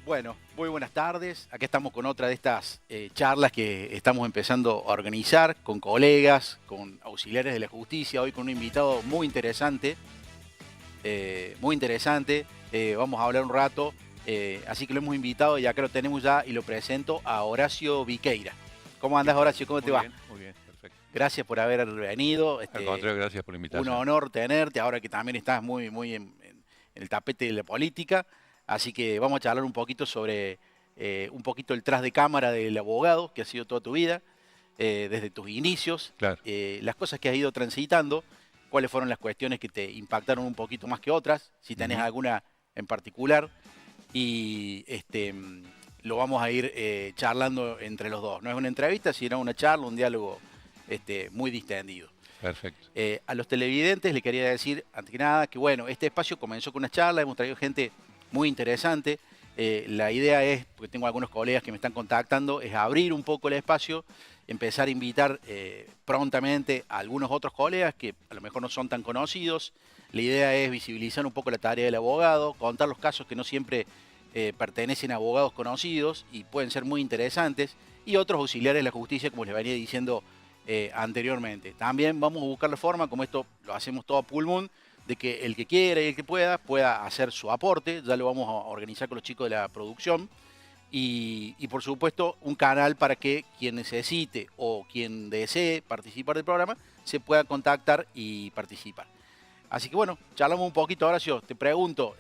Bueno, muy buenas tardes. Aquí estamos con otra de estas charlas que estamos empezando a organizar con colegas, con auxiliares de la justicia, hoy con un invitado muy interesante. Vamos a hablar un rato, así que lo hemos invitado y acá lo tenemos ya y lo presento a Horacio Viqueira. ¿Cómo andás, Horacio? ¿Cómo te va? Muy bien, perfecto. Gracias por haber venido. Al contrario, gracias por la Un invitación. honor tenerte, ahora que también estás muy en el tapete de la política. Así que vamos a charlar un poquito sobre un poquito el tras de cámara del abogado, que ha sido toda tu vida, desde tus inicios, Claro. las cosas que has ido transitando, cuáles fueron las cuestiones que te impactaron un poquito más que otras, si tenés alguna en particular, y lo vamos a ir charlando entre los dos. No es una entrevista, sino una charla, un diálogo muy distendido. Perfecto. A los televidentes le quería decir, antes que nada, que bueno, este espacio comenzó con una charla, hemos traído gente muy interesante. La idea es, porque tengo algunos colegas que me están contactando, es abrir un poco el espacio, empezar a invitar prontamente a algunos otros colegas que a lo mejor no son tan conocidos. La idea es visibilizar un poco la tarea del abogado, contar los casos que no siempre pertenecen a abogados conocidos y pueden ser muy interesantes, y otros auxiliares de la justicia, como les venía diciendo anteriormente. También vamos a buscar la forma, como esto lo hacemos todo a pulmón, de que el que quiera y el que pueda hacer su aporte. Ya lo vamos a organizar con los chicos de la producción. Y por supuesto, un canal para que quien necesite o quien desee participar del programa se pueda contactar y participar. Así que bueno, charlamos un poquito, Horacio. Te pregunto,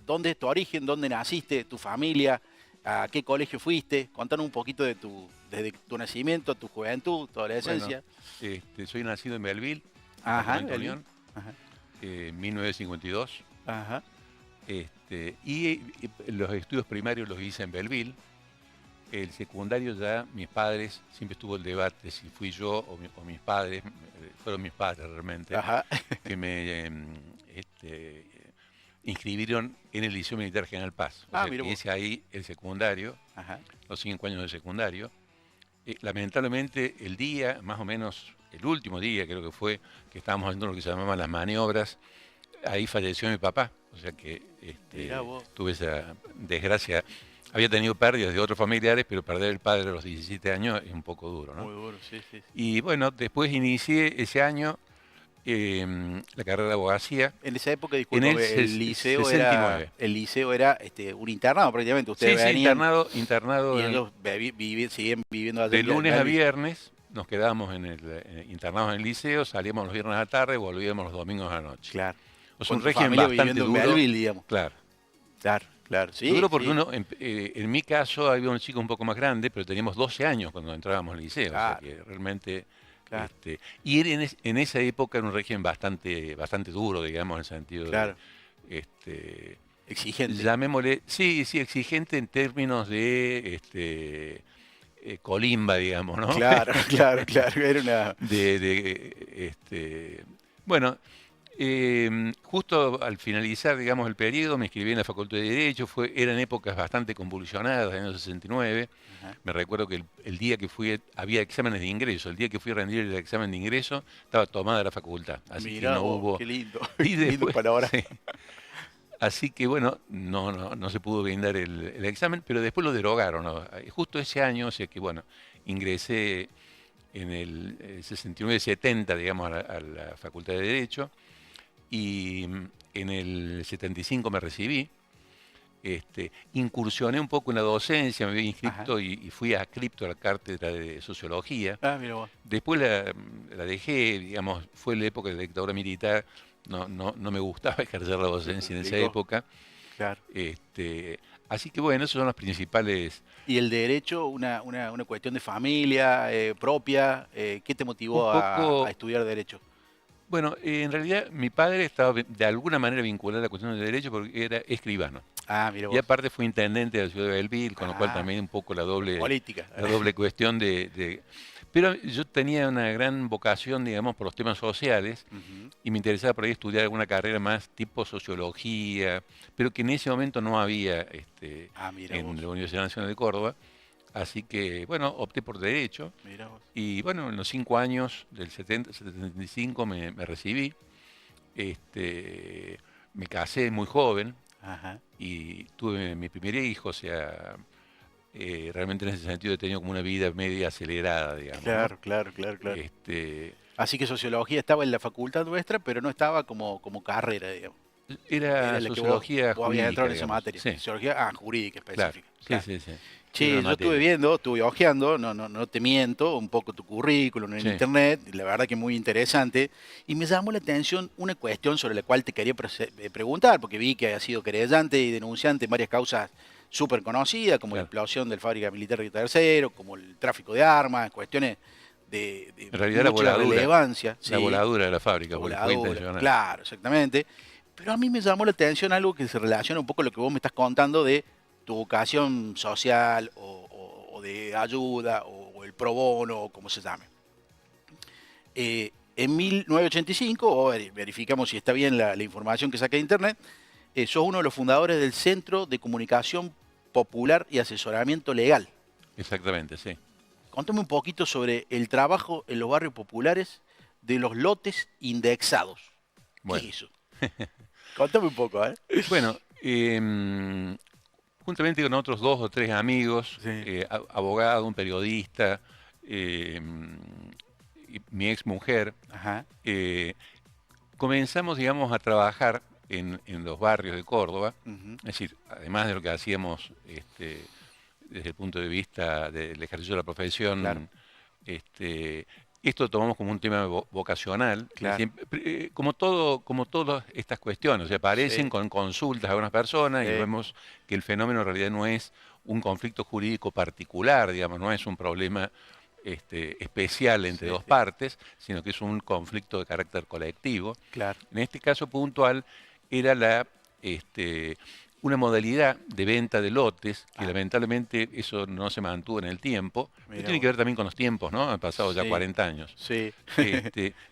¿dónde es tu origen? ¿Dónde naciste? ¿Tu familia? ¿A qué colegio fuiste? Contanos un poquito desde tu nacimiento, tu juventud, tu adolescencia. Bueno, soy nacido en Belleville, Ajá, departamento Unión, Ajá. 1952. Ajá. Y los estudios primarios los hice en Belleville. El secundario ya, mis padres, siempre estuvo el debate si fui yo o mis padres, fueron mis padres realmente, Ajá. que me inscribieron en el Liceo Militar General Paz. O sea, mira que vos. hice ahí el secundario, Ajá. los 5 años de secundario. Lamentablemente el día, más o menos el último día creo que fue, que estábamos haciendo lo que se llamaban las maniobras, ahí falleció mi papá. O sea que Mirá vos. tuve esa desgracia. Había tenido pérdidas de otros familiares, pero perder el padre a los 17 años es un poco duro, ¿no? Muy duro, sí, sí. Y bueno, después inicié ese año la carrera de abogacía. En esa época, En disculpa, el el liceo 69. era un internado prácticamente. Ustedes Sí, venían internado y ellos siguen viviendo allá de en lunes a Belleville. viernes. Nos quedábamos internados en el liceo, salíamos los viernes a la tarde, volvíamos los domingos a la noche. Claro. O sea, Con un tu régimen familia bastante viviendo en duro. Belleville, digamos. Claro. Claro, sí. Duro porque sí. uno, en mi caso, había un chico un poco más grande, pero teníamos 12 años cuando entrábamos al liceo. Claro. O sea que realmente... Claro. Y en esa época era un régimen bastante duro, digamos, en el sentido Claro. de... Exigente. Llamémosle, sí, exigente en términos de colimba, digamos, ¿no? Claro. Era una... Bueno, justo al finalizar, digamos, el periodo, me inscribí en la Facultad de Derecho. Eran épocas bastante convulsionadas, en el año 69. Ajá. Me recuerdo que el día que fui, había exámenes de ingreso. El día que fui a rendir el examen de ingreso, estaba tomada la facultad. Así Mirá que no vos, hubo... qué lindo. Y Lindo después, palabra. sí. Así que bueno, no se pudo brindar el examen, pero después lo derogaron, ¿no? Justo ese año, o sea que bueno, ingresé en el 69-70, digamos, a la Facultad de Derecho, y en el 75 me recibí. Incursioné un poco en la docencia, me había inscrito y fui adscripto a la cátedra de Sociología. Mira vos. Después la dejé, digamos, fue la época de la dictadura militar. No me gustaba ejercer la docencia en esa época. Claro. Así que bueno, esos son los principales. ¿Y el derecho, una cuestión de familia propia? ¿Qué te motivó Un poco, a estudiar derecho? bueno, en realidad mi padre estaba de alguna manera vinculado a la cuestión del derecho porque era escribano. Mira Y vos. aparte fue intendente de la ciudad de Belleville, con lo cual también un poco la doble cuestión de... Pero yo tenía una gran vocación, digamos, por los temas sociales y me interesaba por ahí estudiar alguna carrera más tipo sociología, pero que en ese momento no había en la Universidad Nacional de Córdoba. Así que, bueno, opté por Derecho. Mirá vos. Y bueno, en los 5 años del 75 me recibí. Me casé muy joven, Ajá. Y tuve mi primer hijo, o sea, realmente en ese sentido he tenido como una vida media acelerada, digamos, ¿no? Claro, claro, claro, claro. Este, Así que sociología estaba en la facultad nuestra, pero no estaba como carrera, digamos. Era Era la que sociología vos habías entrado jurídica, en esa digamos. materia. Sí, Sociología, jurídica claro. específica. Sí, Claro. sí, sí. Era una Che, yo estuve materia. viendo, estuve hojeando, no te miento, un poco tu currículum en Sí, internet, y la verdad que muy interesante, y me llamó la atención una cuestión sobre la cual te quería preguntar, porque vi que has sido querellante y denunciante en varias causas súper conocidas, como la claro. explosión del fábrica militar de Tercero, como el tráfico de armas, cuestiones de En realidad mucha relevancia, la ¿sí? voladura de la La fábrica, porque fue voladura, intencional. claro, exactamente. Pero a mí me llamó la atención algo que se relaciona un poco a lo que vos me estás contando de tu vocación social o de ayuda o el pro bono o como se llame. En 1985, o verificamos si está bien la información que saqué de internet, sos uno de los fundadores del Centro de Comunicación Popular y Asesoramiento Legal. Exactamente, sí. Contame un poquito sobre el trabajo en los barrios populares de los lotes indexados. ¿Qué es Bueno. eso? Contame un poco, ¿eh? Bueno, juntamente con otros 2 o 3 amigos, Sí. abogado, un periodista, eh, y mi ex mujer, Ajá. comenzamos, digamos, a trabajar en los barrios de Córdoba. Ujú. Es decir, además de lo que hacíamos desde el punto de vista del ejercicio de la Claro, profesión, este, esto lo tomamos como un tema vocacional, es claro. decir, como todas estas cuestiones, o sea, aparecen Sí, con consultas a algunas personas y sí, vemos que el fenómeno en realidad no es un conflicto jurídico particular, digamos, no es un problema especial entre sí, dos sí. partes, sino que es un conflicto de carácter colectivo. Claro. En este caso puntual era este, una modalidad de venta de lotes, que Ah, lamentablemente eso no se mantuvo en el tiempo. Esto mira tiene que vos. ver también con los tiempos, ¿no? Han pasado ya Sí, 40 años. sí.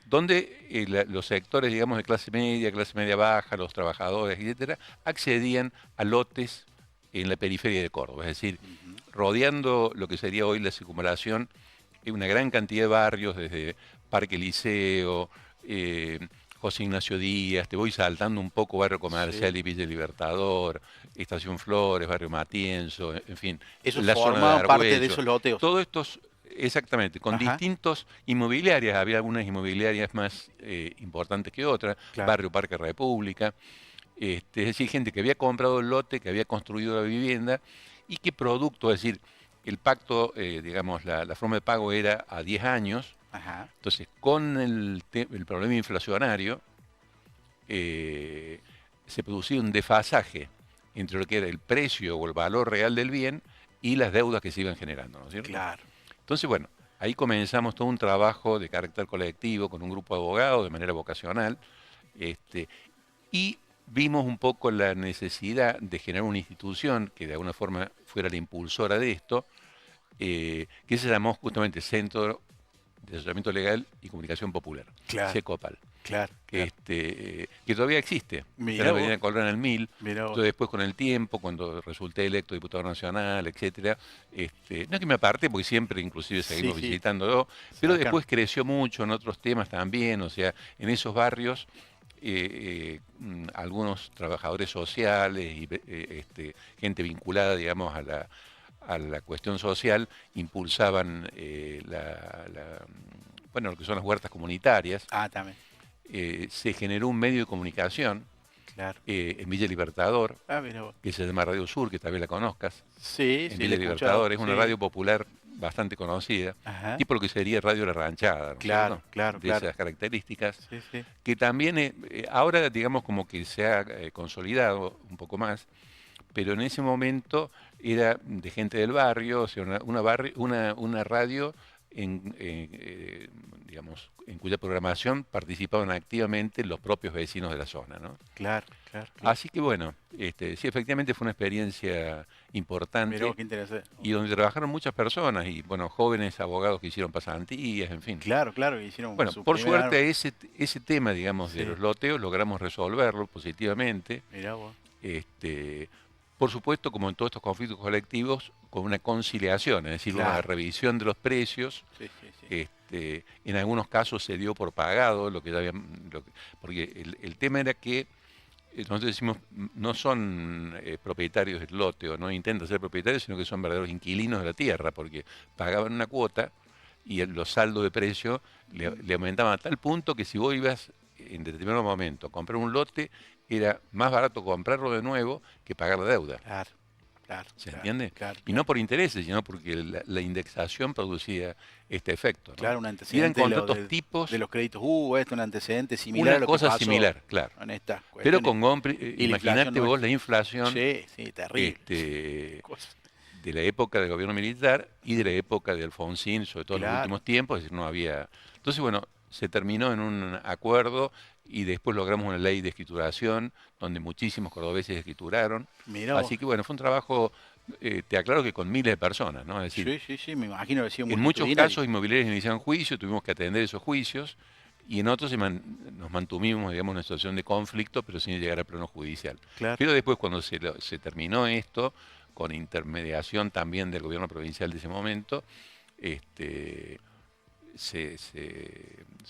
Donde los sectores, digamos, de clase media baja, los trabajadores, etcétera, accedían a lotes en la periferia de Córdoba, es decir, Ujú. rodeando lo que sería hoy la circunvalación, una gran cantidad de barrios, desde Parque Liceo, José Ignacio Díaz, te voy saltando un poco Barrio Sí. Comercial y Villa Libertador, Estación Flores, Barrio Matienzo, en fin, Esos la zona de formaban parte de Argüello, esos loteos. todos estos, exactamente, con Ajá, distintos inmobiliarias, había algunas inmobiliarias más importantes que otras, claro. Barrio Parque República, es decir, gente que había comprado el lote, que había construido la vivienda y que producto, es decir, el pacto, digamos, la forma de pago era a 10 años, Ajá. entonces con el problema inflacionario se producía un desfasaje entre lo que era el precio o el valor real del bien y las deudas que se iban generando, ¿no es cierto? Claro. Entonces, bueno, ahí comenzamos todo un trabajo de carácter colectivo con un grupo de abogados de manera vocacional, y vimos un poco la necesidad de generar una institución que de alguna forma fuera la impulsora de esto, que se llamó justamente Centro de Asesoramiento Legal y Comunicación Popular, Claro, CECOPAL, claro, claro. que todavía existe, está en Mira la vos, Avenida Colón al 1000. mira vos. Yo después con el tiempo, cuando resulté electo diputado nacional, etcétera, no es que me aparte, porque siempre inclusive Sí, seguimos sí, visitándolo, pero cercano. después creció mucho en otros temas también, o sea, en esos barrios algunos trabajadores sociales y gente vinculada, digamos, a la cuestión social, impulsaban bueno, lo que son las huertas comunitarias. Ah, también. Se generó un medio de comunicación Claro. en Villa Libertador, Ah, mira vos. que se llama Radio Sur, que tal vez la conozcas. Sí, En sí, le he Villa escuchado. Libertador es una Sí. radio popular bastante conocida, Ajá. tipo lo que sería Radio La Ranchada, ¿no es Claro, cierto? claro, De claro. esas características, Sí, sí. que también ahora digamos como que se ha consolidado un poco más, pero en ese momento era de gente del barrio, o sea, una radio digamos, en cuya programación participaban activamente los propios vecinos de la zona, ¿no? Claro, claro, claro. Así que bueno, sí, efectivamente fue una experiencia Mira vos importante qué interesante. y donde trabajaron muchas personas y bueno, jóvenes abogados que hicieron pasantías, en fin. Claro, claro, hicieron Bueno, su por primera. suerte ese tema, digamos, de Sí, los loteos logramos resolverlo positivamente. mira vos. Este, por supuesto, como en todos estos conflictos colectivos, con una conciliación, es decir, una Claro. revisión de los precios. Sí, sí, sí. En algunos casos se dio por pagado, porque el tema era que nosotros decimos, no son propietarios del lote o no intentan ser propietarios, sino que son verdaderos inquilinos de la tierra, porque pagaban una cuota y los saldos de precio le aumentaban a tal punto que si vos ibas en determinado momento a comprar un lote, era más barato comprarlo de nuevo que pagar la deuda. Claro, claro. ¿Se entiende? Claro, y no por intereses, sino porque la indexación producía este efecto, ¿no? Claro, un Y eran antecedente contratos tipos. de los créditos. Un antecedente similar a lo que Una cosa pasó similar, claro. en estas Pero cuestiones. imagínate vos la inflación Sí, sí, terrible. De la época del gobierno militar y de la época de Alfonsín, sobre todo en los últimos tiempos, es decir, no había... Entonces, bueno, se terminó en un acuerdo y después logramos una ley de escrituración donde muchísimos cordobeses escrituraron. Así que, bueno, fue un trabajo, te aclaro que con miles de personas, ¿no? Es decir, sí, me imagino que ha sido muy en muchos casos inmobiliarios iniciaron juicios, tuvimos que atender esos juicios, y en otros nos mantuvimos, digamos, en una situación de conflicto, pero sin llegar al plano judicial. Claro. Pero después, cuando se terminó esto, con intermediación también del gobierno provincial de ese momento, se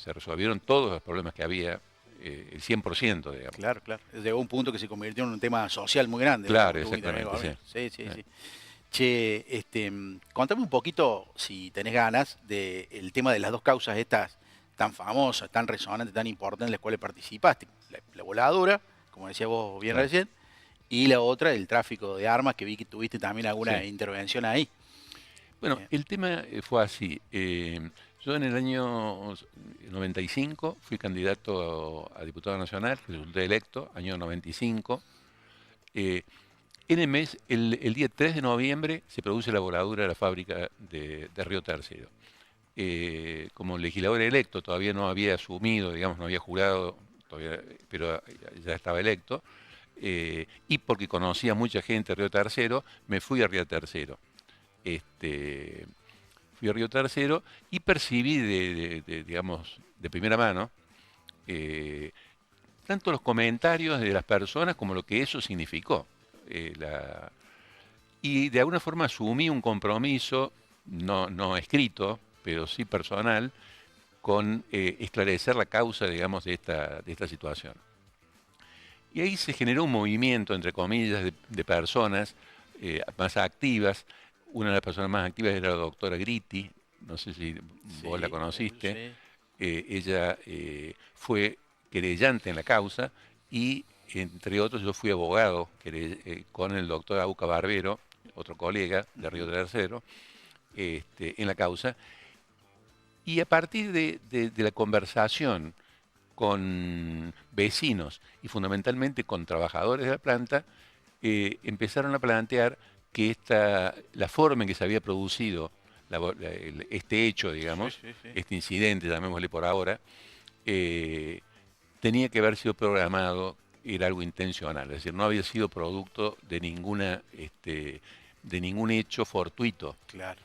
resolvieron todos los problemas que había, el 100%, digamos. Claro, claro. Llegó un punto que se convirtió en un tema social muy grande. Claro, exactamente. Sí. Che, contame un poquito, si tenés ganas, del tema de las dos causas estas tan famosas, tan resonantes, tan importantes en las cuales participaste. La voladora, como decía vos bien recién, y la otra, el tráfico de armas, que vi que tuviste también alguna intervención ahí. Bueno, el tema fue así. Yo en el año 95 fui candidato a diputado nacional, resulté electo, año 95. En el mes, el día 3 de noviembre, se produce la voladura de la fábrica de Río Tercero. Como legislador electo, todavía no había asumido, digamos, no había jurado, todavía, pero ya estaba electo, y porque conocía mucha gente de Río Tercero, me fui a Río Tercero. Fui a Río Tercero y percibí digamos, de primera mano, tanto los comentarios de las personas como lo que eso significó. Y de alguna forma asumí un compromiso, no escrito, pero sí personal, con esclarecer la causa, digamos, de esta situación. Y ahí se generó un movimiento, entre comillas, de personas más activas. Una de las personas más activas era la doctora Gritti, no sé si vos la conociste. Ella fue querellante en la causa y, entre otros, yo fui abogado con el doctor Auca Barbero, otro colega de Río Tercero, en la causa. Y a partir de la conversación con vecinos y fundamentalmente con trabajadores de la planta, empezaron a plantear que la forma en que se había producido este hecho, digamos, este incidente, llamémosle por ahora, tenía que haber sido programado, era algo intencional, es decir, no había sido producto de ningún hecho fortuito. Claro.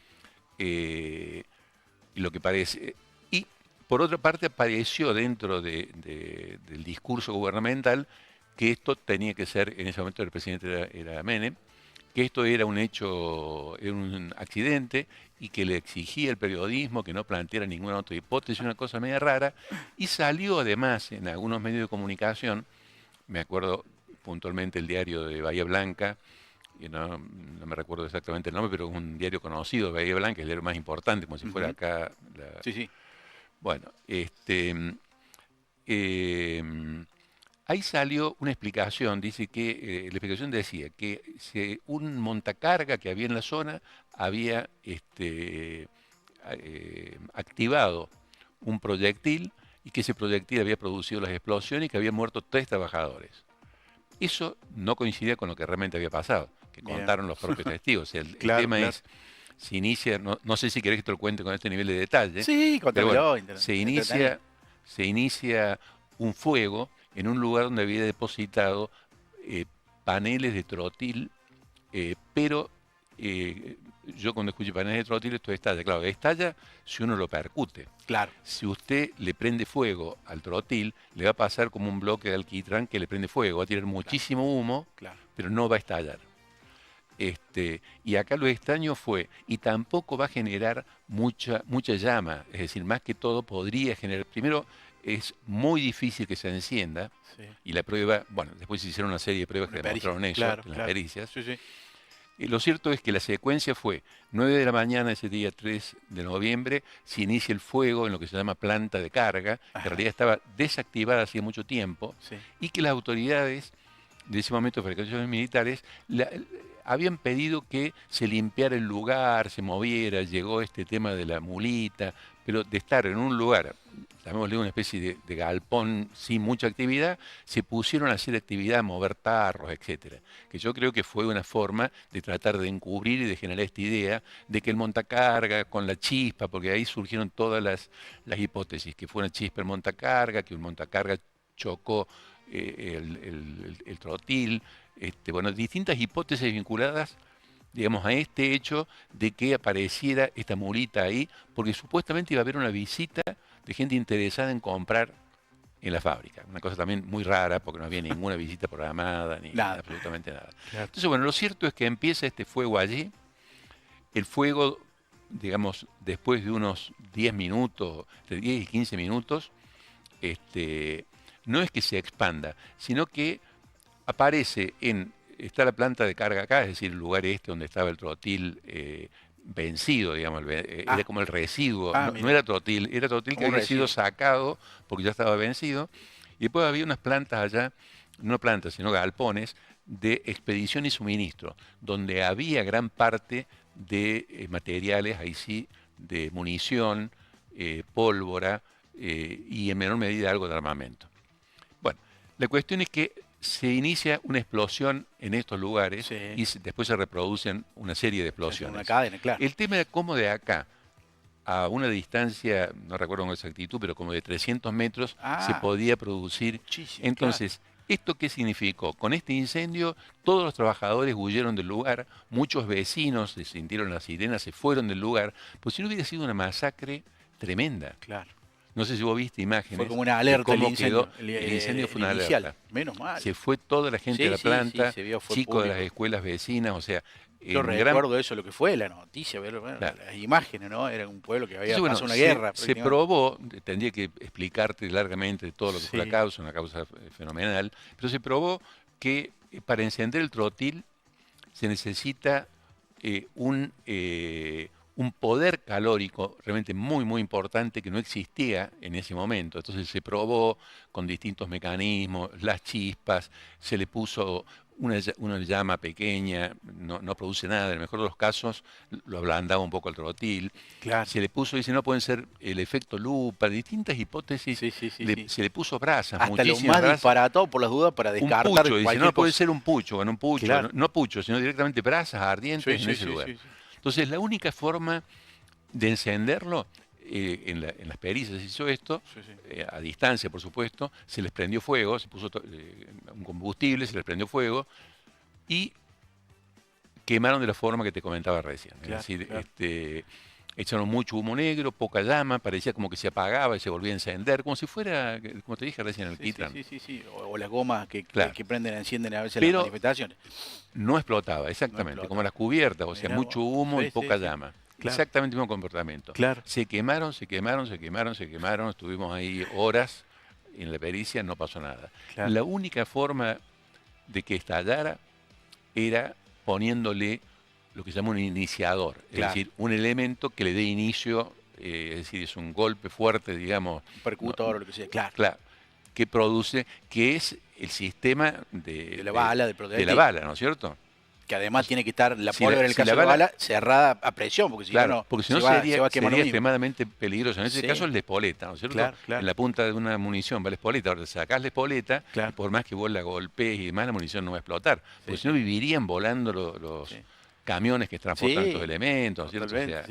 Lo que parece. Y por otra parte apareció dentro del discurso gubernamental que esto tenía que ser, en ese momento el presidente era Menem, que esto era un hecho, era un accidente y que le exigía el periodismo que no planteara ninguna otra hipótesis, una cosa media rara, y salió además en algunos medios de comunicación, me acuerdo puntualmente el diario de Bahía Blanca, y no me recuerdo exactamente el nombre, pero es un diario conocido, Bahía Blanca, el diario más importante, como si fuera acá. Sí. Bueno, ahí salió una explicación, dice que la explicación decía que un montacarga que había en la zona había activado un proyectil y que ese proyectil había producido las explosiones y que había muerto 3 trabajadores. Eso no coincidía con lo que realmente había pasado, que contaron los propios testigos. El tema es, se inicia, no sé si querés que te lo cuente con este nivel de detalle. Sí, contámelo. Bueno, se inicia un fuego en un lugar donde había depositado paneles de trotil, pero yo cuando escucho paneles de trotil esto estalla. Claro, estalla si uno lo percute. Claro. Si usted le prende fuego al trotil, le va a pasar como un bloque de alquitrán que le prende fuego, va a tirar muchísimo humo, pero no va a estallar. Y acá lo extraño fue, y tampoco va a generar mucha llama, es decir, más que todo podría generar, primero, es muy difícil que se encienda. Sí. Y la prueba, bueno, después se hicieron una serie de pruebas que demostraron eso, claro, las pericias. Sí, sí. Y lo cierto es que la secuencia fue 9 de la mañana ese día 3 de noviembre, se inicia el fuego en lo que se llama planta de carga, que en realidad estaba desactivada hacía mucho tiempo, sí. Y que las autoridades de ese momento, fabricaciones militares, habían pedido que se limpiara el lugar, se moviera, llegó este tema de la mulita, pero de estar en un lugar, llamémosle una especie de galpón sin mucha actividad, se pusieron a hacer actividad, a mover tarros, etcétera. Que yo creo que fue una forma de tratar de encubrir y de generar esta idea de que el montacarga con la chispa, porque ahí surgieron todas las hipótesis, que fue una chispa el montacarga, que un montacarga chocó el trotil, bueno, distintas hipótesis vinculadas, digamos, a este hecho de que apareciera esta mulita ahí, porque supuestamente iba a haber una visita de gente interesada en comprar en la fábrica. Una cosa también muy rara, porque no había ninguna visita programada, ni nada, absolutamente nada. Claro. Entonces, bueno, lo cierto es que empieza este fuego allí. El fuego, digamos, después de unos 10 minutos, entre 10 y 15 minutos, no es que se expanda, sino que aparece está la planta de carga acá, es decir, el lugar donde estaba el trotil vencido, digamos, era como el residuo, no era trotil que había sido sacado porque ya estaba vencido, y después había unas plantas allá, no plantas, sino galpones, de expedición y suministro, donde había gran parte de materiales, ahí sí, de munición, pólvora, y en menor medida algo de armamento. Bueno, la cuestión es que se inicia una explosión en estos lugares, sí, y después se reproducen una serie de explosiones. Una cadena, claro. El tema de cómo de acá a una distancia, no recuerdo con exactitud, pero como de 300 metros, se podía producir. Muchísimo, entonces, claro. ¿Esto qué significó? Con este incendio, todos los trabajadores huyeron del lugar, muchos vecinos se sintieron las sirenas, se fueron del lugar, pues si no hubiera sido una masacre tremenda. Claro. No sé si vos viste imágenes. Fue como una alerta el incendio. El incendio fue una alerta. Menos mal. Se fue toda la gente de la planta, chicos de las escuelas vecinas, o sea... Yo recuerdo eso, lo que fue la noticia, ver claro. Las imágenes, ¿no? Era un pueblo que había pasado una guerra. Se probó, tendría que explicarte largamente todo lo que fue la causa, una causa fenomenal, pero se probó que para encender el trotil se necesita un poder calórico realmente muy, muy importante que no existía en ese momento. Entonces se probó con distintos mecanismos, las chispas, se le puso una llama pequeña, no produce nada, en el mejor de los casos lo ablandaba un poco el trotil. Claro. Se le puso, dice, no pueden ser el efecto lupa, distintas hipótesis. Se le puso brasas, hasta lo más disparatado por las dudas para descartar. Un pucho, dice, no puede ser un pucho, bueno, un pucho, claro. no pucho, sino directamente brasas ardientes en ese lugar. Entonces, la única forma de encenderlo, en las pericias se hizo esto, a distancia, por supuesto, se les prendió fuego, se puso un combustible, se les prendió fuego y quemaron de la forma que te comentaba recién. Claro, es decir, claro. Echaron mucho humo negro, poca llama, parecía como que se apagaba y se volvía a encender, como si fuera, como te dije recién, el Kitran. Sí. O las gomas que prenden, encienden a veces pero las manifestaciones. No explotaba, exactamente, como las cubiertas, o sea, mucho humo y poca llama. Claro. Exactamente el mismo comportamiento. Claro. Se quemaron, estuvimos ahí horas en la pericia, no pasó nada. Claro. La única forma de que estallara era poniéndole lo que se llama un iniciador, claro. Es decir, un elemento que le dé inicio, es decir, es un golpe fuerte, digamos. Un percutor o lo que sea, claro. Claro, que produce, que es el sistema de la bala, de la bala, ¿no es cierto? Que además tiene que estar la pólvora en el caso de la bala cerrada a presión, porque si claro, no, porque si no sería extremadamente peligroso. En ese caso es la espoleta, ¿no es cierto? Claro. En la punta de una munición va la espoleta, ahora sacás la espoleta, y por más que vos la golpees y demás, la munición no va a explotar, porque si no vivirían volando los camiones que transportan estos elementos, ¿cierto? O sea,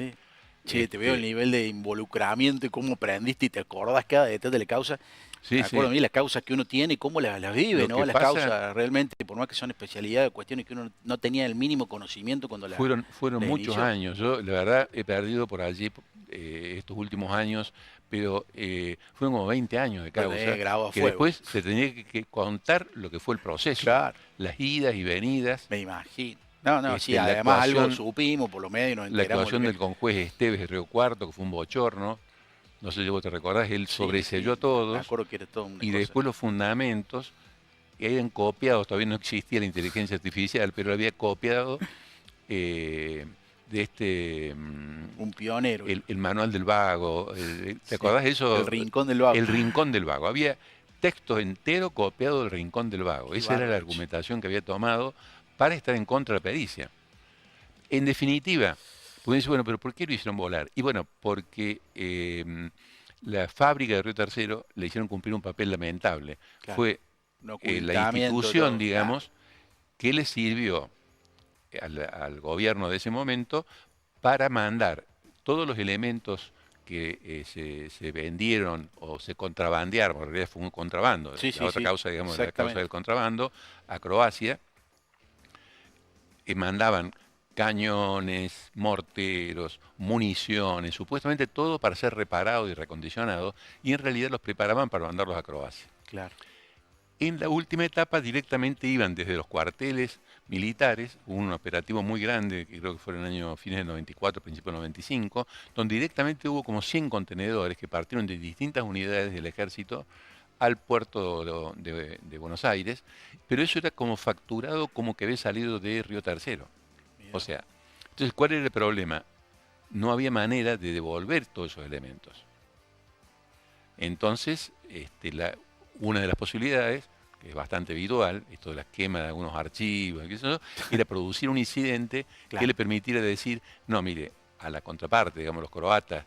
che, te veo el nivel de involucramiento y cómo aprendiste y te acordás cada detalle de la causa. Me acuerdo a mí las causas que uno tiene y cómo las vive, ¿no? Las causas realmente, por más que son especialidades, cuestiones que uno no tenía el mínimo conocimiento cuando las fueron muchos años. Yo, la verdad, he perdido por allí estos últimos años, pero fueron como 20 años de causa. Que después se tenía que contar lo que fue el proceso. Claro. Las idas y venidas. Me imagino. No, sí, además algo supimos, por lo menos nos enteramos. La actuación del conjuez Esteves de Río Cuarto, que fue un bochorno. no sé si vos te recordás, él sobreselló a todos. Me acuerdo que era todo una cosa. Después los fundamentos eran copiados, todavía no existía la inteligencia artificial, pero había copiado de un pionero. El manual del vago. ¿Te acordás de eso? El rincón del vago. El rincón del vago. Había texto entero copiado del rincón del vago. Esa era la argumentación que había tomado para estar en contra de la pericia. En definitiva, pueden decir, bueno, pero ¿por qué lo hicieron volar? Y bueno, porque la fábrica de Río Tercero le hicieron cumplir un papel lamentable. Claro. Fue la institución, digamos, que le sirvió al gobierno de ese momento para mandar todos los elementos que se vendieron o se contrabandearon, porque en realidad fue un contrabando, la otra causa, digamos, la causa del contrabando, a Croacia, mandaban cañones, morteros, municiones, supuestamente todo para ser reparado y recondicionado, y en realidad los preparaban para mandarlos a Croacia. Claro. En la última etapa directamente iban desde los cuarteles militares, hubo un operativo muy grande, que creo que fue en el año fines del 94, principios del 95, donde directamente hubo como 100 contenedores que partieron de distintas unidades del ejército al puerto de Buenos Aires, pero eso era como facturado como que había salido de Río Tercero. O sea, entonces, ¿cuál era el problema? No había manera de devolver todos esos elementos. Entonces, una de las posibilidades, que es bastante habitual, esto de la quema de algunos archivos, era producir un incidente que le permitiera decir, no, mire, a la contraparte, digamos, los croatas,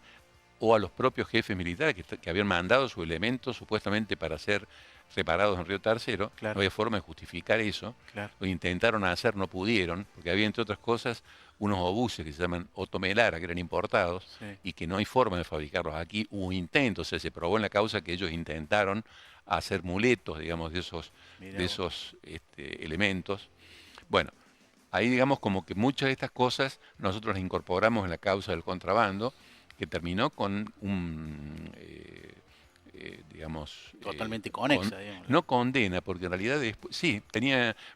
o a los propios jefes militares que habían mandado sus elementos supuestamente para ser reparados en Río Tercero, no había forma de justificar eso, lo intentaron hacer, no pudieron, porque había, entre otras cosas, unos obuses que se llaman Otomelara, que eran importados, y que no hay forma de fabricarlos aquí. Hubo intentos, o sea, se probó en la causa que ellos intentaron hacer muletos, digamos, de esos elementos. Bueno, ahí digamos como que muchas de estas cosas nosotros las incorporamos en la causa del contrabando, que terminó con un, digamos... Totalmente conexa, digamos. No condena, porque en realidad después, sí,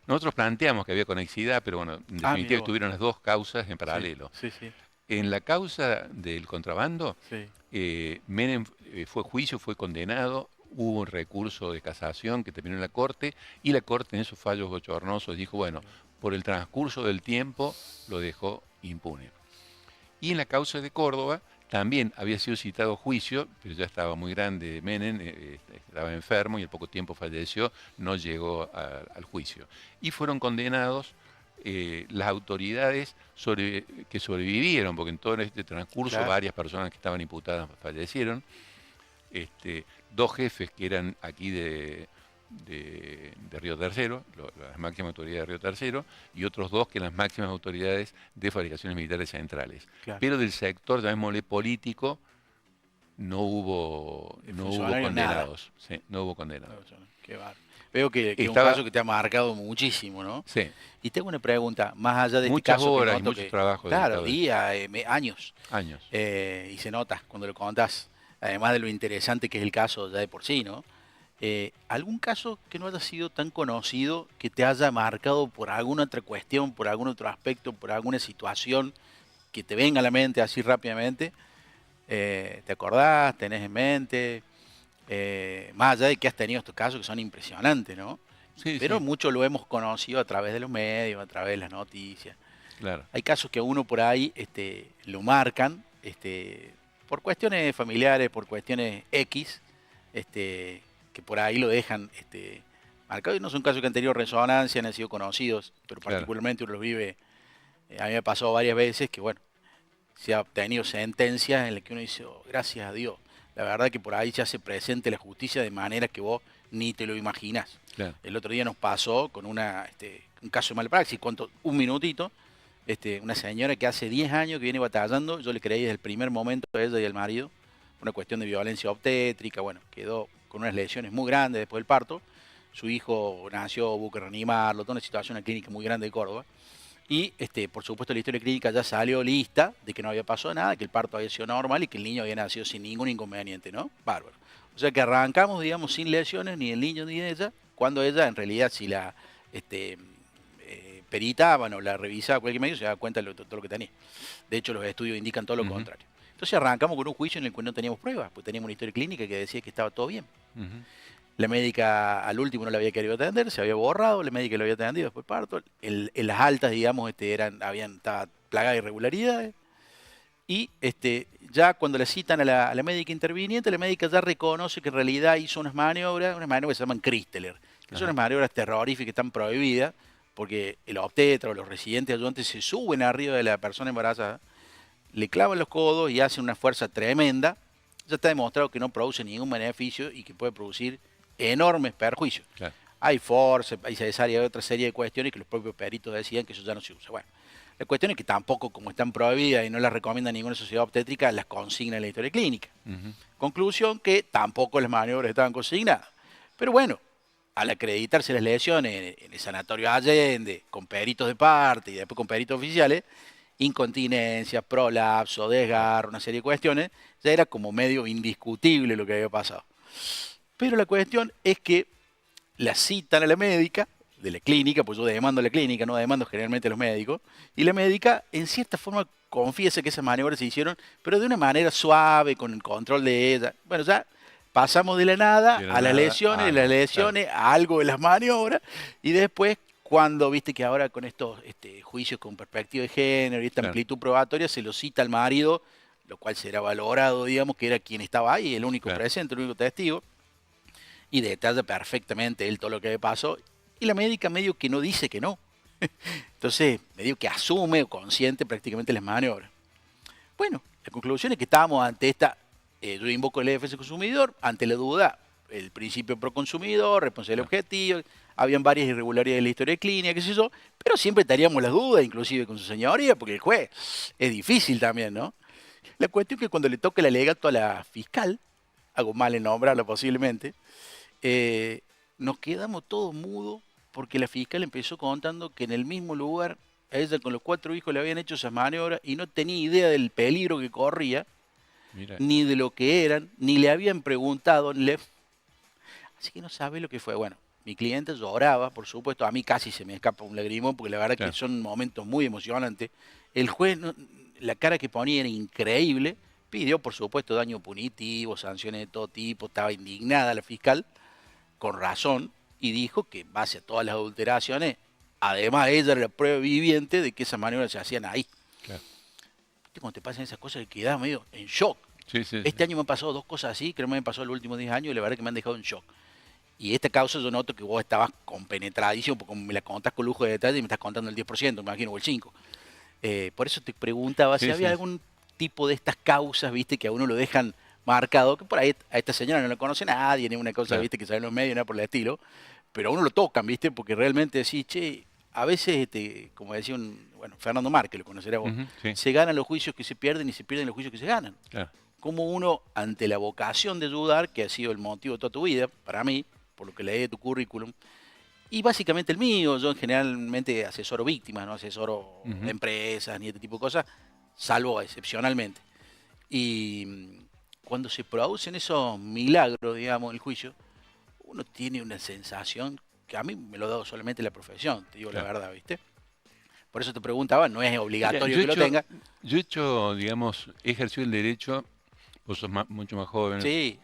nosotros planteamos que había conexidad, pero bueno, en definitiva estuvieron las dos causas en paralelo. En la causa del contrabando, Menem fue condenado, hubo un recurso de casación que terminó en la Corte, y la Corte en esos fallos bochornosos dijo, bueno, por el transcurso del tiempo lo dejó impune. Y en la causa de Córdoba también había sido citado a juicio, pero ya estaba muy grande Menem, estaba enfermo y al poco tiempo falleció, no llegó al juicio. Y fueron condenados las autoridades que sobrevivieron, porque en todo este transcurso varias personas que estaban imputadas fallecieron. Dos jefes que eran aquí de Río Tercero, las máximas autoridades de Río Tercero, y otros dos que eran las máximas autoridades de fabricaciones militares centrales. Pero del sector, llamémosle político, no hubo condenados. Sí, no hubo condenados. Qué bárbaro. Veo que es un caso que te ha marcado muchísimo, ¿no? Sí. Y tengo una pregunta, más allá de muchas este caso horas que y mucho trabajo. Claro, días, años. Años. Y se nota cuando lo contás, además de lo interesante que es el caso ya de por sí, ¿no? ¿Algún caso que no haya sido tan conocido, que te haya marcado por alguna otra cuestión, por algún otro aspecto, por alguna situación que te venga a la mente así rápidamente? ¿Te acordás? ¿Tenés en mente? Más allá de que has tenido estos casos que son impresionantes, ¿no? Sí, pero mucho lo hemos conocido a través de los medios, a través de las noticias. Claro. Hay casos que a uno por ahí lo marcan por cuestiones familiares, por cuestiones X, que por ahí lo dejan marcado. Y no son casos que han tenido resonancia, han sido conocidos, pero particularmente uno los vive. A mí me ha pasado varias veces que, bueno, se ha obtenido sentencias en las que uno dice, oh, gracias a Dios. La verdad que por ahí se hace presente la justicia de manera que vos ni te lo imaginás. Claro. El otro día nos pasó con un caso de malpraxis, un minutito, una señora que hace 10 años que viene batallando, yo le creí desde el primer momento a ella y al marido, una cuestión de violencia obstétrica, bueno, quedó con unas lesiones muy grandes después del parto, su hijo nació, hubo que reanimarlo, toda una situación en una clínica muy grande de Córdoba, y por supuesto la historia clínica ya salió lista de que no había pasado nada, que el parto había sido normal y que el niño había nacido sin ningún inconveniente, ¿no? Bárbaro. O sea que arrancamos, digamos, sin lesiones, ni del niño ni de ella, cuando ella, en realidad, si la peritaban o la revisaba cualquier medio, se daba cuenta de todo lo que tenía. De hecho, los estudios indican todo lo contrario. Entonces arrancamos con un juicio en el cual no teníamos pruebas, pues teníamos una historia clínica que decía que estaba todo bien. La médica al último no la había querido atender, se había borrado, la médica lo había atendido después del parto. En las altas, digamos, estaba plagada de irregularidades. Y ya cuando le citan a la médica interviniente, la médica ya reconoce que en realidad hizo unas maniobras que se llaman Christeler, que son unas maniobras terroríficas que están prohibidas, porque el obstetra o los residentes ayudantes se suben arriba de la persona embarazada, le clavan los codos y hacen una fuerza tremenda. Ya está demostrado que no produce ningún beneficio y que puede producir enormes perjuicios. Claro. Hay force, hay cesárea, hay otra serie de cuestiones que los propios peritos decían que eso ya no se usa. Bueno, la cuestión es que tampoco, como están prohibidas y no las recomienda ninguna sociedad obstétrica, las consigna en la historia clínica. Conclusión que tampoco las maniobras estaban consignadas. Pero bueno, al acreditarse las lesiones en el sanatorio Allende, con peritos de parte y después con peritos oficiales, incontinencia, prolapso, desgarro, una serie de cuestiones, ya era como medio indiscutible lo que había pasado. Pero la cuestión es que la citan a la médica de la clínica, pues yo demando a la clínica, no demando generalmente a los médicos, y la médica en cierta forma confiesa que esas maniobras se hicieron, pero de una manera suave, con el control de ella. Bueno, ya pasamos de la nada a las lesiones, de las lesiones a algo de las maniobras, y después cuando viste que ahora con estos juicios con perspectiva de género y esta amplitud probatoria se lo cita al marido, lo cual será valorado, digamos, que era quien estaba ahí, el único presente, el único testigo, y detalla perfectamente él todo lo que pasó, y la médica medio que no dice que no. Entonces, medio que asume o consciente prácticamente las maniobras. Bueno, la conclusión es que estábamos ante yo invoco el defensa del consumidor, ante la duda, el principio pro consumidor, responsable objetivo, habían varias irregularidades en la historia clínica, qué sé yo, pero siempre estaríamos las dudas, inclusive con su señoría, porque el juez es difícil también, ¿no? La cuestión es que cuando le toca el alegato a la fiscal, hago mal en nombrarla posiblemente, nos quedamos todos mudos porque la fiscal empezó contando que en el mismo lugar a ella con los 4 hijos le habían hecho esas maniobras y no tenía idea del peligro que corría, ni de lo que eran, ni le habían preguntado, así que no sabe lo que fue. Bueno, mi cliente lloraba, por supuesto, a mí casi se me escapa un lagrimón porque la verdad que son momentos muy emocionantes. El juez, la cara que ponía era increíble, pidió por supuesto daño punitivo, sanciones de todo tipo, estaba indignada la fiscal, con razón, y dijo que en base a todas las adulteraciones, además ella era la prueba viviente de que esas maniobras se hacían ahí. Claro. Cuando te pasan esas cosas, quedás medio en shock. Este año me han pasado 2 cosas así, que no me han pasado en los últimos 10 años, y la verdad que me han dejado en shock. Y esta causa yo noto que vos estabas compenetradísimo, porque me la contás con lujo de detalle y me estás contando el 10%, me imagino, o el 5%. Por eso te preguntaba si había algún tipo de estas causas, viste, que a uno lo dejan marcado, que por ahí a esta señora no la conoce nadie, ni una cosa, viste, que sale en los medios, nada por el estilo, pero a uno lo tocan, viste, porque realmente decís, che, a veces, como decía Fernando Márquez, lo conocerás vos, se ganan los juicios que se pierden y se pierden los juicios que se ganan. Como uno, ante la vocación de ayudar, que ha sido el motivo de toda tu vida, para mí, por lo que leí de tu currículum, y básicamente el mío, yo generalmente asesoro víctimas, no asesoro empresas ni este tipo de cosas, salvo excepcionalmente. Y cuando se producen esos milagros, digamos, en el juicio, uno tiene una sensación que a mí me lo ha dado solamente la profesión, te digo la verdad, ¿viste? Por eso te preguntaba, no es obligatorio que lo tenga. Yo he hecho, digamos, he ejercido el derecho, vos sos mucho más joven. Sí.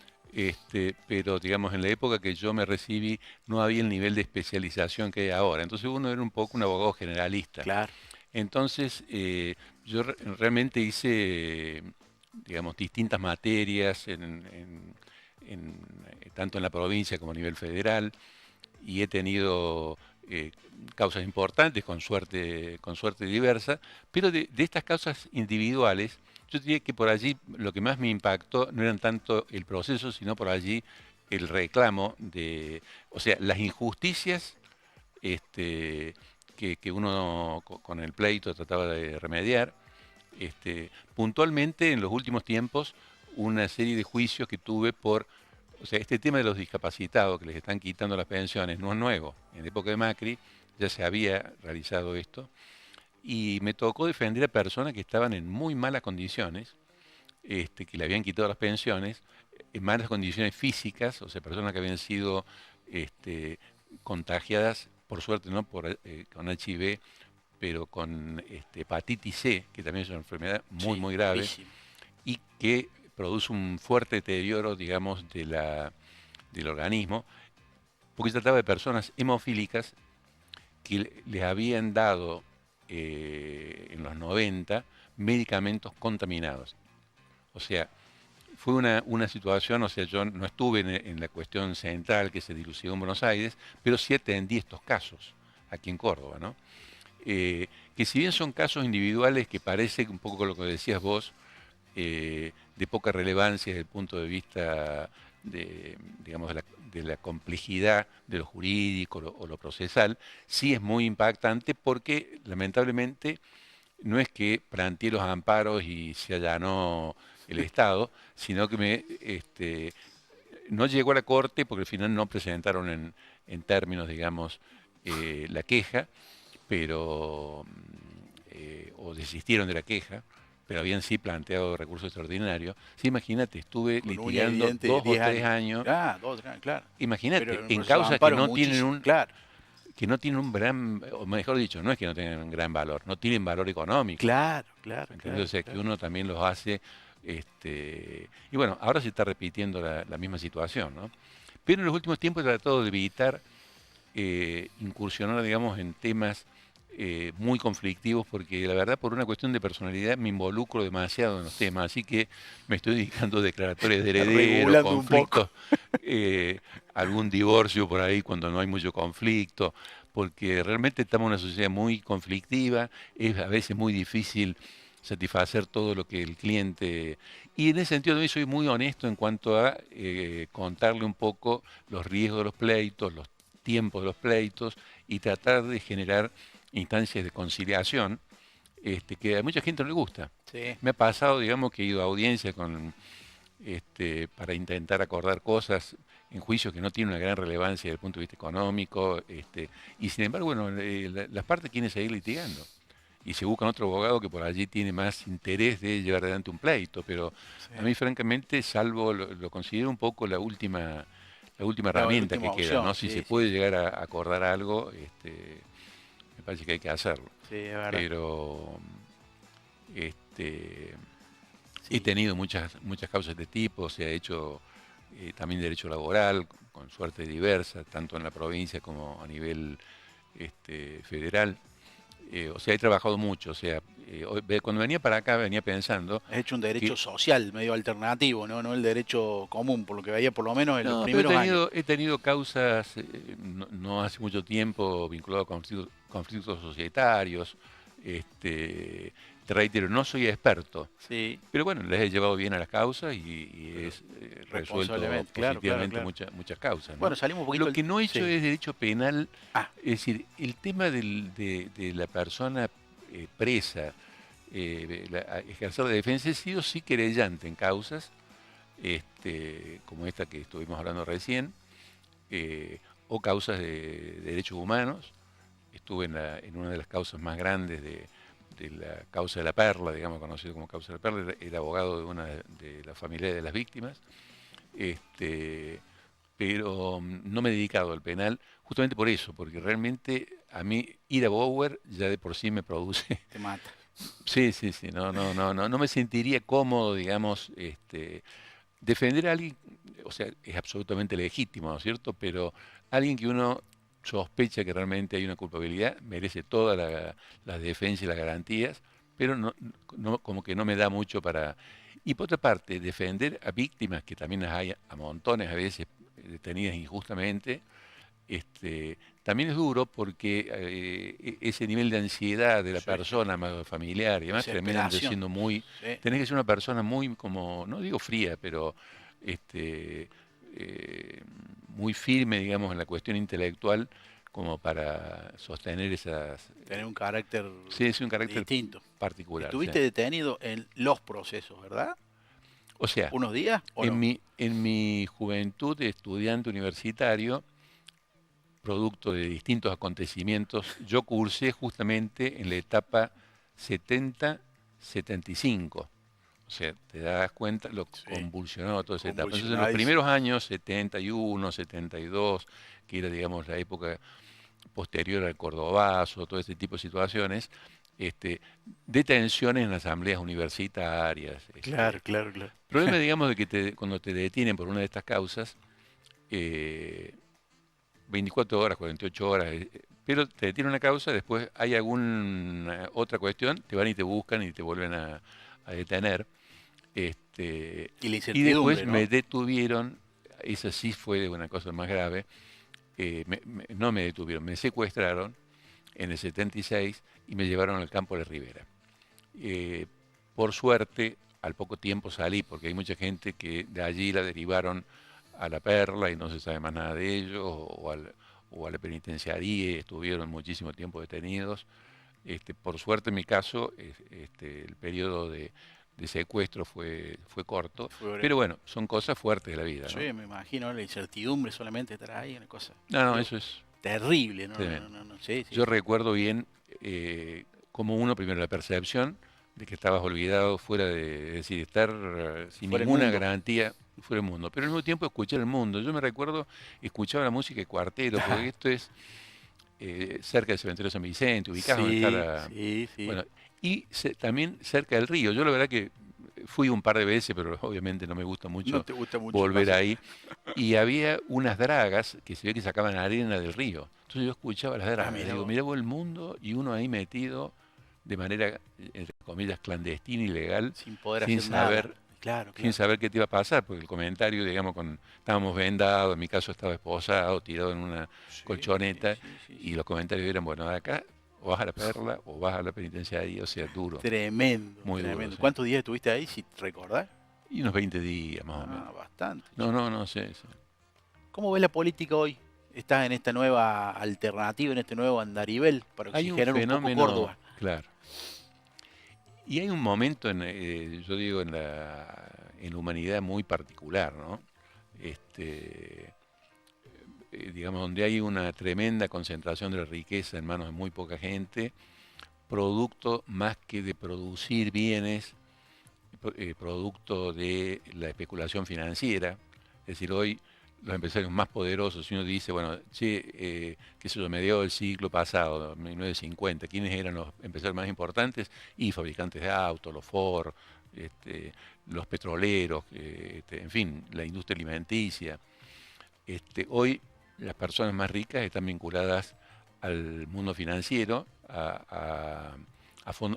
Pero digamos en la época que yo me recibí no había el nivel de especialización que hay ahora, entonces uno era un poco un abogado generalista. Claro. Entonces yo realmente hice, digamos, distintas materias tanto en la provincia como a nivel federal, y he tenido causas importantes con suerte diversa, pero de estas causas individuales, yo diría que por allí lo que más me impactó no eran tanto el proceso, sino por allí el reclamo o sea, las injusticias que uno con el pleito trataba de remediar. Puntualmente en los últimos tiempos, una serie de juicios que tuve o sea, este tema de los discapacitados que les están quitando las pensiones no es nuevo. En la época de Macri ya se había realizado esto. Y me tocó defender a personas que estaban en muy malas condiciones, que le habían quitado las pensiones, en malas condiciones físicas, o sea, personas que habían sido contagiadas, por suerte no con HIV, pero con hepatitis C, que también es una enfermedad muy grave. y que produce un fuerte deterioro, digamos, del organismo, porque se trataba de personas hemofílicas que les habían dado en los 90 medicamentos contaminados. O sea, fue una situación, o sea, yo no estuve en la cuestión central que se dilucidó en Buenos Aires, pero sí atendí estos casos aquí en Córdoba, ¿no? Que si bien son casos individuales que parece un poco lo que decías vos, de poca relevancia desde el punto de vista de, digamos, de la complejidad de lo jurídico o lo procesal, sí es muy impactante porque lamentablemente no es que planteé los amparos y se allanó el Estado, sino que no llegó a la Corte porque al final no presentaron en términos, digamos, la queja, pero o desistieron de la queja, pero habían sí planteado recursos extraordinarios. Sí, imagínate, estuve con litigando 2 o 3 años. Ah, 2 o 3 años, claro. Imagínate, Pero en causas que no tienen claro. que no tienen un gran, o mejor dicho, no es que no tengan un gran valor, no tienen valor económico. Claro, claro. Entonces, o sea, que uno también los hace, y bueno, ahora se está repitiendo la misma situación, ¿no? Pero en los últimos tiempos he tratado de evitar incursionar, digamos, en temas muy conflictivos, porque la verdad, por una cuestión de personalidad, me involucro demasiado en los temas, así que me estoy dedicando a declaratorias de heredero, conflictos, algún divorcio por ahí cuando no hay mucho conflicto, porque realmente estamos en una sociedad muy conflictiva, es a veces muy difícil satisfacer todo lo que el cliente... Y en ese sentido también soy muy honesto en cuanto a contarle un poco los riesgos de los pleitos, los tiempos de los pleitos y tratar de generar instancias de conciliación que a mucha gente no le gusta. Sí. Me ha pasado, digamos, que he ido a audiencia para intentar acordar cosas en juicios que no tienen una gran relevancia desde el punto de vista económico, y sin embargo, bueno, las partes quieren seguir litigando. Y se buscan otro abogado que por allí tiene más interés de llevar adelante un pleito, pero sí. A mí francamente, salvo, lo considero un poco la última herramienta que queda, ¿no? Si se puede llegar a acordar algo, me parece que hay que hacerlo. Sí, es verdad. Pero he tenido muchas causas de tipo, se ha hecho también derecho laboral, con suerte diversa, tanto en la provincia como a nivel federal. O sea, he trabajado mucho, o sea, cuando venía para acá venía pensando... Has hecho un derecho social, medio alternativo, ¿no? No el derecho común, por lo que veía por lo menos en los primeros años. He tenido causas, no hace mucho tiempo, vinculadas a conflictos societarios. Te reitero, no soy experto, sí, pero bueno, les he llevado bien a las causas y he resuelto positivamente muchas causas, ¿no? Bueno, salimos un poquito... Lo que no he hecho es derecho penal, es decir, el tema de la persona presa, ejercer de defensa, he sido sí querellante en causas, como esta que estuvimos hablando recién, o causas de derechos humanos. Estuve en una de las causas más grandes de la causa de la Perla, digamos, conocido como causa de la Perla, era abogado de una de las familias de las víctimas, pero no me he dedicado al penal justamente por eso, porque realmente a mí ir a Bower ya de por sí me produce... Te mata. Sí, no me sentiría cómodo, digamos, defender a alguien, o sea, es absolutamente legítimo, ¿no es cierto? Pero alguien que uno sospecha que realmente hay una culpabilidad, merece toda la defensa y las garantías, pero no, como que no me da mucho para... Y por otra parte, defender a víctimas, que también las hay a montones a veces detenidas injustamente, también es duro porque ese nivel de ansiedad de la persona, más familiar y demás, termina siendo muy... Sí. Tenés que ser una persona muy, como, no digo fría, pero muy firme, digamos, en la cuestión intelectual, como para sostener esas... Tener un carácter, un carácter distinto. Particular. Estuviste detenido en los procesos, ¿verdad? O sea, ¿unos días o no? En mi juventud de estudiante universitario, producto de distintos acontecimientos, yo cursé justamente en la etapa 70-75. O sea, te das cuenta lo convulsionado toda esa etapa. Entonces, en los primeros años, 71, 72, que era, digamos, la época posterior al Cordobazo, todo este tipo de situaciones, detenciones en asambleas universitarias. Claro, claro, claro. El problema, digamos, de que cuando te detienen por una de estas causas, 24 horas, 48 horas, pero te detienen una causa, después hay alguna otra cuestión, te van y te buscan y te vuelven a detener. Y la Y después ¿no? me detuvieron, esa sí fue una cosa más grave, no me detuvieron, me secuestraron en el 76 y me llevaron al campo de Rivera. Por suerte, al poco tiempo salí, porque hay mucha gente que de allí la derivaron a La Perla y no se sabe más nada de ellos, o a la penitenciaría, y estuvieron muchísimo tiempo detenidos. Por suerte en mi caso, el periodo de secuestro fue corto, pero bueno, son cosas fuertes de la vida, sí, ¿no? me imagino, la incertidumbre solamente estar ahí, una cosa. No, eso es terrible, ¿no? Sí, yo recuerdo bien como uno, primero, la percepción de que estabas olvidado fuera de, es decir, estar sin fuera ninguna garantía fuera del mundo, pero al mismo tiempo escuchar el mundo. Yo me recuerdo, escuchaba la música de Cuarteto, porque esto es cerca del cementerio de San Vicente, ubicado donde está la... Sí. Bueno, y también cerca del río. Yo la verdad que fui un par de veces, pero obviamente no me gusta mucho, volver ahí. Y había unas dragas que se ve que sacaban arena del río. Entonces yo escuchaba las dragas. Digo, mirá vos el mundo y uno ahí metido de manera, entre comillas, clandestina y legal, sin poder sin hacer saber, nada. Claro. Sin saber qué te iba a pasar, porque el comentario, digamos, estábamos vendados, en mi caso estaba esposado, tirado en una colchoneta, y los comentarios eran, bueno, acá o vas a La Perla o vas a la penitenciaria, o sea, duro. Tremendo, muy tremendo. Duro, ¿Cuántos días estuviste ahí, si recordás? Y unos 20 días más o menos. Bastante. No sé. ¿Cómo ves la política hoy? ¿Estás en esta nueva alternativa, en este nuevo andarivel para oxigenar un poco Córdoba? Claro. Y hay un momento, yo digo, en la humanidad muy particular, ¿no? Digamos, donde hay una tremenda concentración de la riqueza en manos de muy poca gente, producto más que de producir bienes, producto de la especulación financiera. Es decir, hoy los empresarios más poderosos, si uno dice, bueno, qué sé yo, mediados del siglo pasado, 1950, ¿quiénes eran los empresarios más importantes? Y fabricantes de autos, los Ford, los petroleros, en fin, la industria alimenticia. Hoy las personas más ricas están vinculadas al mundo financiero,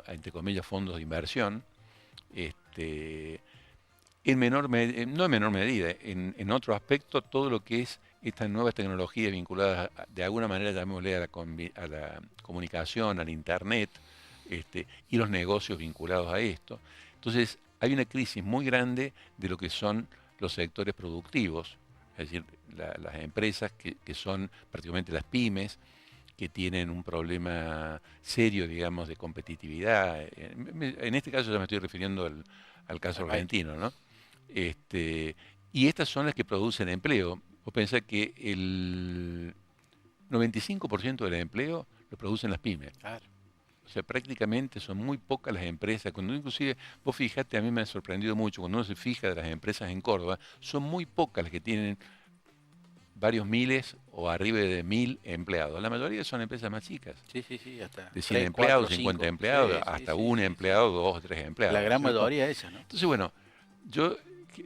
entre comillas, fondos de inversión, no en menor medida, en otro aspecto, todo lo que es estas nuevas tecnologías vinculadas, de alguna manera, llamémosle a la comunicación, al Internet, y los negocios vinculados a esto. Entonces, hay una crisis muy grande de lo que son los sectores productivos, es decir, las empresas que son prácticamente las pymes, que tienen un problema serio, digamos, de competitividad. En este caso ya me estoy refiriendo al caso argentino, ¿no? Y estas son las que producen empleo. Vos pensás que el 95% del empleo lo producen las pymes. Claro. O sea, prácticamente son muy pocas las empresas. Cuando inclusive, vos fijate, a mí me ha sorprendido mucho, cuando uno se fija de las empresas en Córdoba, son muy pocas las que tienen varios miles o arriba de 1000 empleados. La mayoría son empresas más chicas. Sí, hasta de 100 empleados, 50 empleados, hasta un empleado, 2 o 3 empleados. La gran mayoría es esa, ¿no? Entonces, bueno, yo,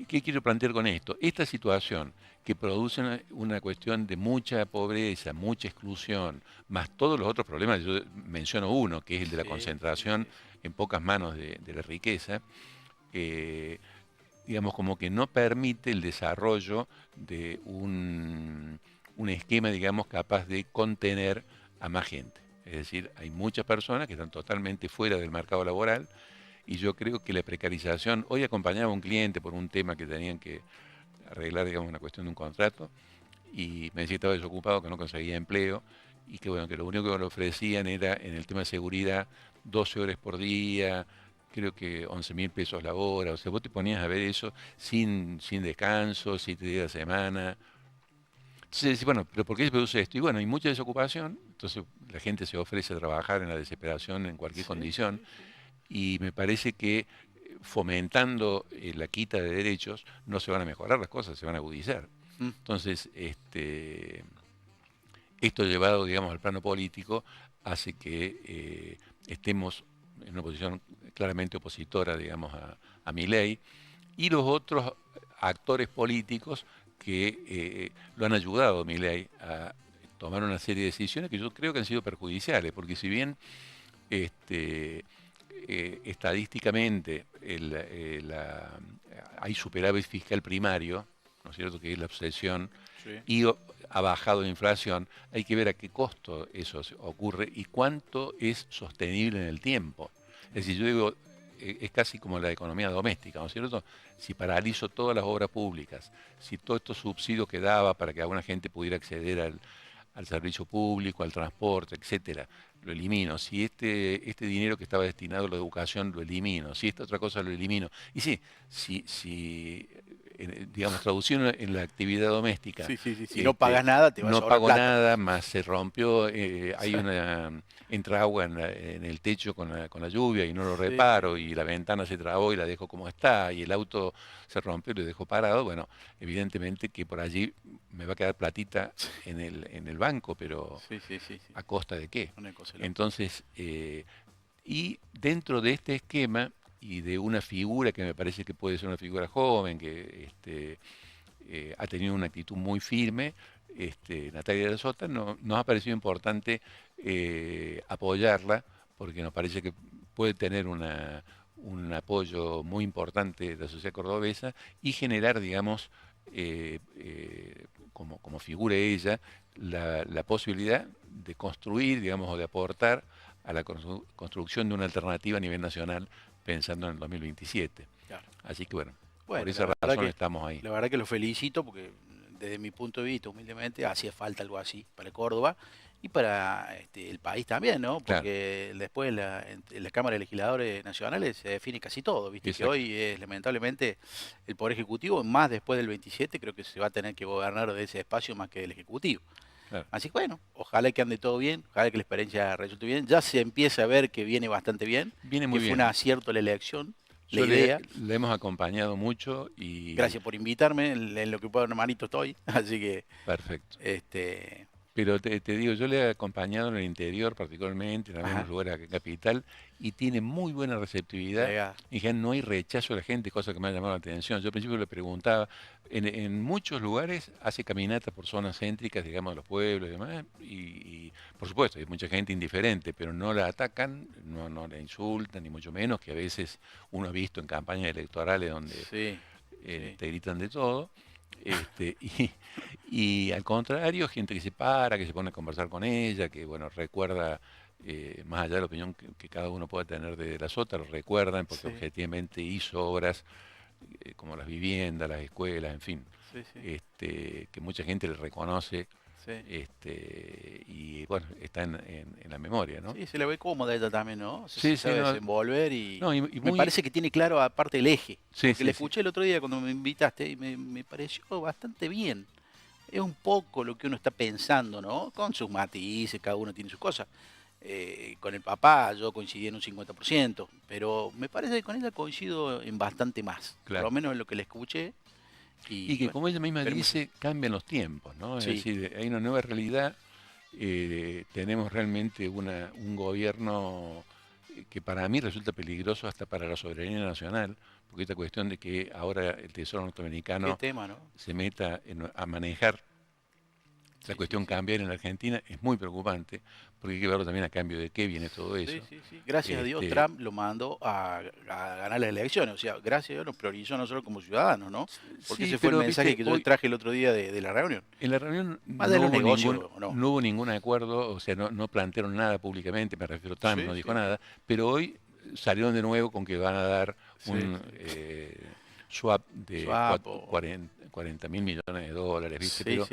¿qué quiero plantear con esto? Esta situación que produce una cuestión de mucha pobreza, mucha exclusión, más todos los otros problemas, yo menciono uno, que es el de la concentración en pocas manos de la riqueza, digamos, como que no permite el desarrollo de un esquema, digamos, capaz de contener a más gente. Es decir, hay muchas personas que están totalmente fuera del mercado laboral, y yo creo que la precarización, hoy acompañaba a un cliente por un tema que tenían que arreglar, digamos, una cuestión de un contrato, y me decía que estaba desocupado, que no conseguía empleo, y que bueno, que lo único que le ofrecían era, en el tema de seguridad, 12 horas por día, creo que 11.000 pesos la hora. O sea, vos te ponías a ver eso sin descanso, 7 días a la semana. Entonces decís, bueno, ¿pero por qué se produce esto? Y bueno, hay mucha desocupación, entonces la gente se ofrece a trabajar en la desesperación en cualquier condición, y me parece que fomentando la quita de derechos no se van a mejorar las cosas, se van a agudizar. Entonces, esto llevado, digamos, al plano político hace que estemos en una posición claramente opositora, digamos, a Milei, y los otros actores políticos que lo han ayudado a Milei a tomar una serie de decisiones que yo creo que han sido perjudiciales, porque si bien estadísticamente hay superávit fiscal primario, ¿no es cierto?, que es la obsesión, sí, y ha bajado la inflación, hay que ver a qué costo eso ocurre y cuánto es sostenible en el tiempo. Es decir, yo digo, es casi como la economía doméstica, ¿no es cierto? Si paralizo todas las obras públicas, si todos estos subsidios que daba para que alguna gente pudiera acceder al servicio público, al transporte, etcétera, lo elimino. Si este dinero que estaba destinado a la educación lo elimino, si esta otra cosa lo elimino. Y sí, si digamos, traducido en la actividad doméstica. Si no pagas nada, te vas a no pago plata. Nada, más se rompió, hay entra agua en el techo con la lluvia y no lo reparo, y la ventana se trabó y la dejo como está, y el auto se rompió y lo dejo parado. Bueno, evidentemente que por allí me va a quedar platita en el banco, pero ¿a costa de qué? Entonces, y dentro de este esquema y de una figura que me parece que puede ser una figura joven, que ha tenido una actitud muy firme, Natalia de la Sota, nos ha parecido importante apoyarla, porque nos parece que puede tener un apoyo muy importante de la sociedad cordobesa y generar, digamos, como figura ella, la posibilidad de construir, digamos, o de aportar a la construcción de una alternativa a nivel nacional pensando en el 2027. Claro. Así que bueno, por esa razón estamos ahí. La verdad que lo felicito porque desde mi punto de vista, humildemente, hacía falta algo así para Córdoba y para el país también, ¿no? Porque claro, después en la Cámara de Legisladores Nacionales se define casi todo, ¿viste? Exacto. Que hoy es lamentablemente el Poder Ejecutivo, más después del 27, creo que se va a tener que gobernar de ese espacio más que del Ejecutivo. Claro. Así que bueno, ojalá que ande todo bien, ojalá que la experiencia resulte bien. Ya se empieza a ver que viene bastante bien. Viene muy bien. Fue un acierto la elección. La idea. Le hemos acompañado mucho y... Gracias por invitarme, en lo que puedo, hermanito, estoy. Así que... Perfecto. Pero te digo, yo le he acompañado en el interior particularmente, en algunos lugares de capital, y tiene muy buena receptividad. En general no hay rechazo de la gente, cosa que me ha llamado la atención. Yo al principio le preguntaba, en muchos lugares hace caminatas por zonas céntricas, digamos, de los pueblos y demás, y por supuesto, hay mucha gente indiferente, pero no la atacan, no la insultan, ni mucho menos, que a veces uno ha visto en campañas electorales donde te gritan de todo. Y al contrario, gente que se para, que se pone a conversar con ella, que bueno, recuerda, más allá de la opinión que cada uno pueda tener de la Sota, lo recuerdan porque objetivamente hizo obras como las viviendas, las escuelas, en fin, que mucha gente le reconoce. Y bueno, está en la memoria, ¿no? Sí, se le ve cómoda ella también, ¿no? Se sabe desenvolver y me parece que tiene claro aparte el eje. Porque le escuché el otro día cuando me invitaste y me pareció bastante bien. Es un poco lo que uno está pensando, ¿no? Con sus matices, cada uno tiene sus cosas. Con el papá yo coincidí en un 50%, pero me parece que con ella coincido en bastante más. Claro. Por lo menos en lo que le escuché. Y que bueno, como ella misma dice, cambian los tiempos, ¿no? Es decir, hay una nueva realidad, tenemos realmente un gobierno que para mí resulta peligroso hasta para la soberanía nacional, porque esta cuestión de que ahora el Tesoro norteamericano se meta a manejar la cuestión cambiaria en la Argentina es muy preocupante, porque hay que verlo también a cambio de qué viene todo eso. Gracias a Dios Trump lo mandó a ganar las elecciones, o sea, gracias a Dios nos priorizó a nosotros como ciudadanos, ¿no? Porque ese fue el mensaje que yo traje el otro día de la reunión. En la reunión no hubo ningún acuerdo, o sea, no plantearon nada públicamente, me refiero, Trump no dijo nada, pero hoy salieron de nuevo con que van a dar un swap de 40 mil millones de dólares, ¿viste? Pero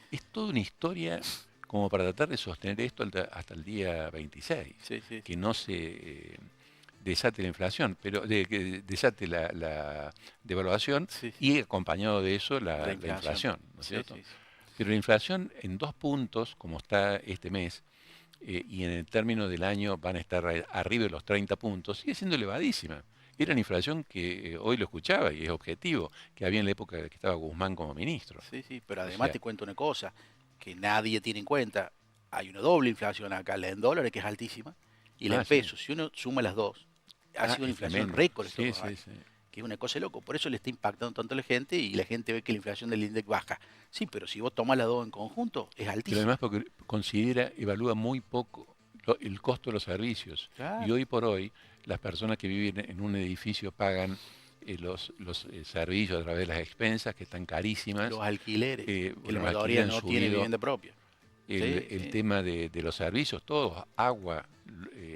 es toda una historia como para tratar de sostener esto hasta el día 26, que no se desate la inflación, pero que desate la devaluación y acompañado de eso la inflación, ¿no es cierto? Pero la inflación en 2 puntos, como está este mes, y en el término del año van a estar arriba de los 30 puntos, sigue siendo elevadísima. Era la inflación que hoy lo escuchaba y es objetivo, que había en la época que estaba Guzmán como ministro. Pero además te cuento una cosa que nadie tiene en cuenta. Hay una doble inflación acá, la en dólares, que es altísima, y la en pesos. Si uno suma las dos, ha sido una inflación récord estos 2 años, que es una cosa de loco. Por eso le está impactando tanto a la gente y la gente ve que la inflación del INDEC baja. Sí, pero si vos tomás las dos en conjunto, es altísimo. Pero además porque evalúa muy poco el costo de los servicios. Claro. Y hoy por hoy, las personas que viven en un edificio pagan los servicios a través de las expensas, que están carísimas. Los alquileres, que la mayoría no tiene vivienda propia. El tema de los servicios, todos, agua,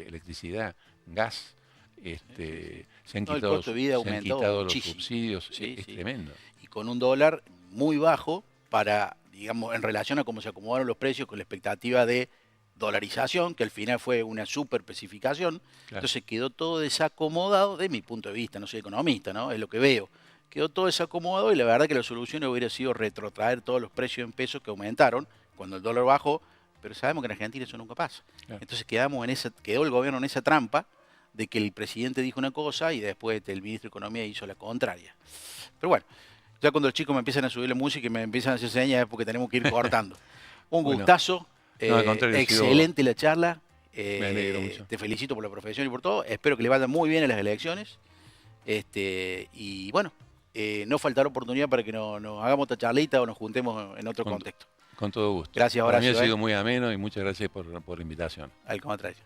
electricidad, gas, se han quitado los subsidios, es tremendo. Y con un dólar muy bajo para, digamos, en relación a cómo se acomodaron los precios con la expectativa de dolarización, que al final fue una super especificación, claro. Entonces quedó todo desacomodado, de mi punto de vista, no soy economista, ¿no? Es lo que veo. Quedó todo desacomodado y la verdad que la solución hubiera sido retrotraer todos los precios en pesos que aumentaron cuando el dólar bajó, pero sabemos que en Argentina eso nunca pasa. Claro. Entonces quedó el gobierno en esa trampa de que el presidente dijo una cosa y después el ministro de Economía hizo la contraria. Pero bueno, ya cuando los chicos me empiezan a subir la música y me empiezan a hacer señas es porque tenemos que ir cortando. Un gustazo. Excelente la charla. Me alegro mucho. Te felicito por la profesión y por todo. Espero que le vayan muy bien en las elecciones. Y bueno, no faltará oportunidad para que nos hagamos otra charlita o nos juntemos en otro contexto. Con todo gusto. Gracias, Horacio. Para mí ha sido muy ameno y muchas gracias por la invitación. Al contrario.